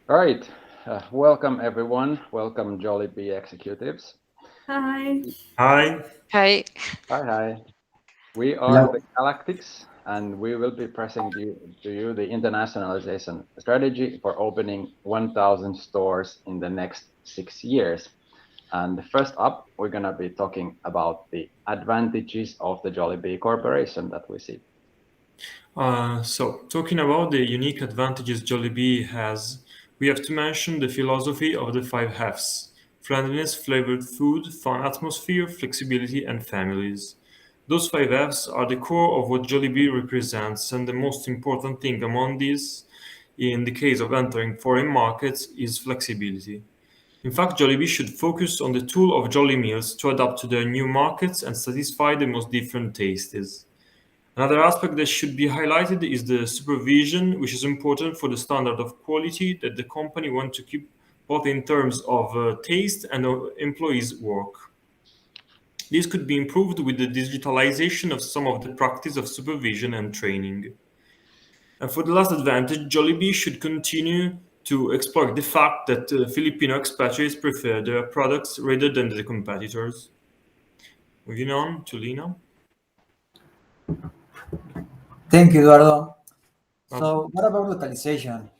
All right, welcome everyone. Welcome Jollibee executives. Hi. Hi. Hi. Hi. We are Hello. the Galactics, and we will be presenting to you the internationalization strategy for opening 1,000 stores in the next 6 years. And first up, we're going to be talking about the advantages of the Jollibee Corporation that we see. So, talking about the unique advantages Jollibee has, we have to mention the philosophy of the five Fs: friendliness, flavored food, fun atmosphere, flexibility, and families. Those five Fs are the core of what Jollibee represents, and the most important thing among these, in the case of entering foreign markets, is flexibility. In fact, Jollibee should focus on the tool of Jolly Meals to adapt to their new markets and satisfy the most different tastes. Another aspect that should be highlighted is the supervision, which is important for the standard of quality that the company wants to keep both in terms of taste and employees' work. This could be improved with the digitalization of some of the practice of supervision and training. And for the last advantage, Jollibee should continue to exploit the fact that Filipino expatriates prefer their products rather than the competitors. Moving on to Lina. Thank you, Eduardo. Um, So, what about localization?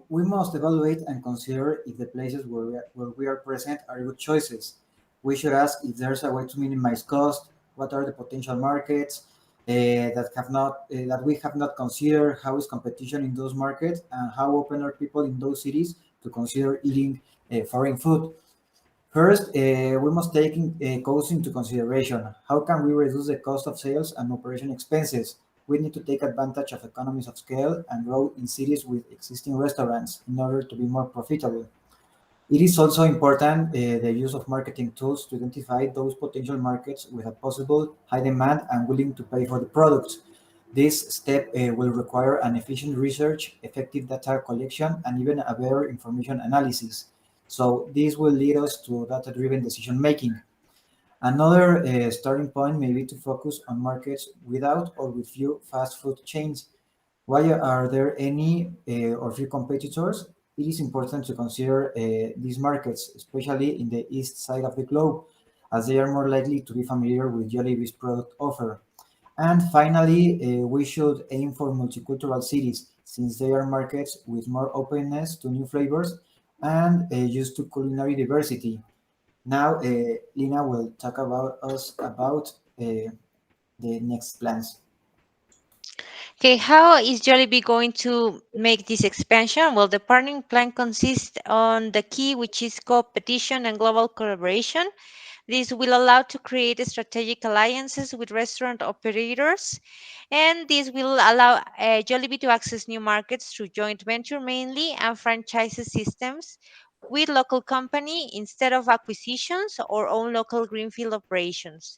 We must evaluate and consider if the places where we are present are good choices. We should ask if there's a way to minimize cost. What are the potential markets that we have not considered? How is competition in those markets, and how open are people in those cities to consider eating foreign food? First, we must take costs into consideration. How can we reduce the cost of sales and operation expenses? We need to take advantage of economies of scale and grow in cities with existing restaurants in order to be more profitable. It is also important the use of marketing tools to identify those potential markets with a possible high demand and willing to pay for the products. This step will require an efficient research, effective data collection, and even a better information analysis. So this will lead us to data-driven decision making. Another starting point may be to focus on markets without or with few fast food chains. Why are there any or few competitors? It is important to consider these markets, especially in the east side of the globe, as they are more likely to be familiar with Jollibee's product offer. And finally, we should aim for multicultural cities, since they are markets with more openness to new flavors and used to culinary diversity. Now, Lina will talk about the next plans. Okay, how is Jollibee going to make this expansion? Well, the partnering plan consists on the key, which is competition and global collaboration. This will allow to create strategic alliances with restaurant operators, and this will allow Jollibee to access new markets through joint venture mainly and franchise systems with local company instead of acquisitions or own local greenfield operations.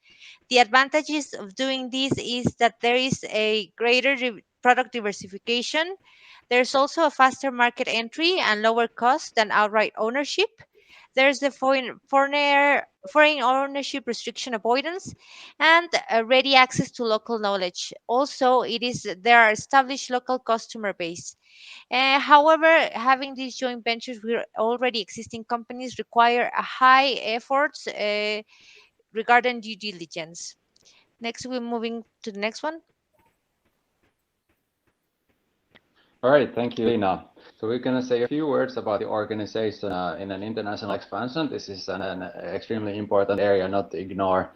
The advantages of doing this is that there is a greater product diversification. There's also a faster market entry and lower cost than outright ownership. There's the foreign ownership restriction avoidance and ready access to local knowledge. Also, it is there are established local customer base. However, having these joint ventures with already existing companies require a high efforts regarding due diligence. Next, we're moving to the next one. All right, thank you, Lina. So we're going to say a few words about the organization in an international expansion. This is an extremely important area not to ignore.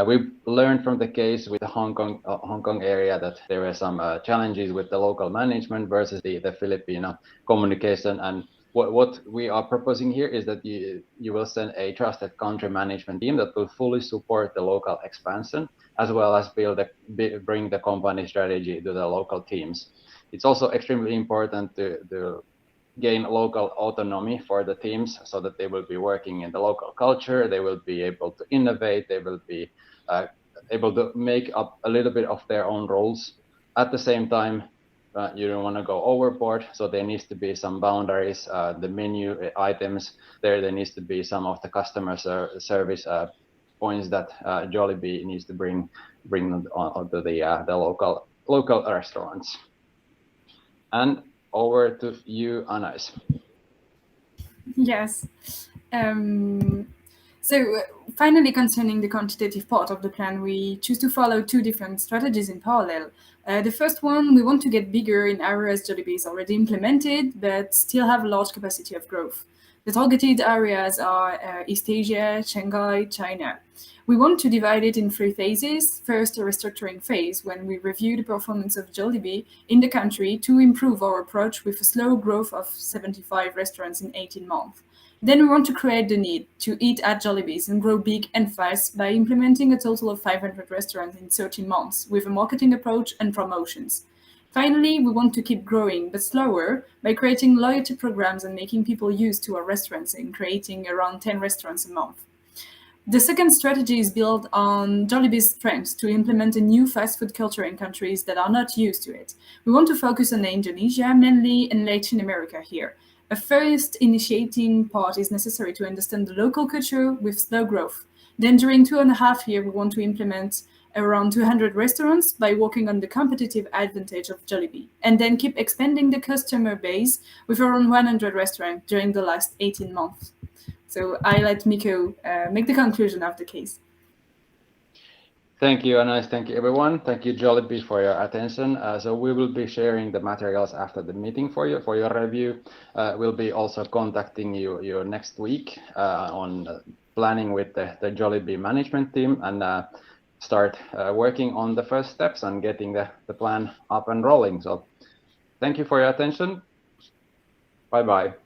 We've learned from the case with the Hong Kong area that there were some challenges with the local management versus the Filipino communication. And what we are proposing here is that you will send a trusted country management team that will fully support the local expansion, as well as bring the company strategy to the local teams. It's also extremely important to gain local autonomy for the teams so that they will be working in the local culture, they will be able to innovate, they will be able to make up a little bit of their own roles. At the same time, you don't want to go overboard, so there needs to be some boundaries. The menu items, there needs to be some of the customer service points that Jollibee needs to bring onto the local restaurants. And over to you, Anaïs. Yes. So finally, concerning the quantitative part of the plan, we choose to follow two different strategies in parallel. The first one, we want to get bigger in areas Jollibee is already implemented, but still have a large capacity of growth. The targeted areas are East Asia, Shanghai, China. We want to divide it in 3 phases. First, a restructuring phase, when we review the performance of Jollibee in the country to improve our approach with a slow growth of 75 restaurants in 18 months. Then we want to create the need to eat at Jollibee's and grow big and fast by implementing a total of 500 restaurants in 13 months with a marketing approach and promotions. Finally, we want to keep growing, but slower, by creating loyalty programs and making people used to our restaurants and creating around 10 restaurants a month. The second strategy is built on Jollibee's strengths to implement a new fast food culture in countries that are not used to it. We want to focus on Indonesia mainly and Latin America here. A first initiating part is necessary to understand the local culture with slow growth. Then during 2.5 years, we want to implement around 200 restaurants by working on the competitive advantage of Jollibee, and then keep expanding the customer base with around 100 restaurants during the last 18 months. So I let Mikko make the conclusion of the case. Thank you, Anaïs. Thank you, everyone. Thank you, Jollibee, for your attention. So we will be sharing the materials after the meeting for your review. We'll be also contacting you next week on planning with the Jollibee management team and start working on the first steps and getting the plan up and rolling. So thank you for your attention. Bye-bye.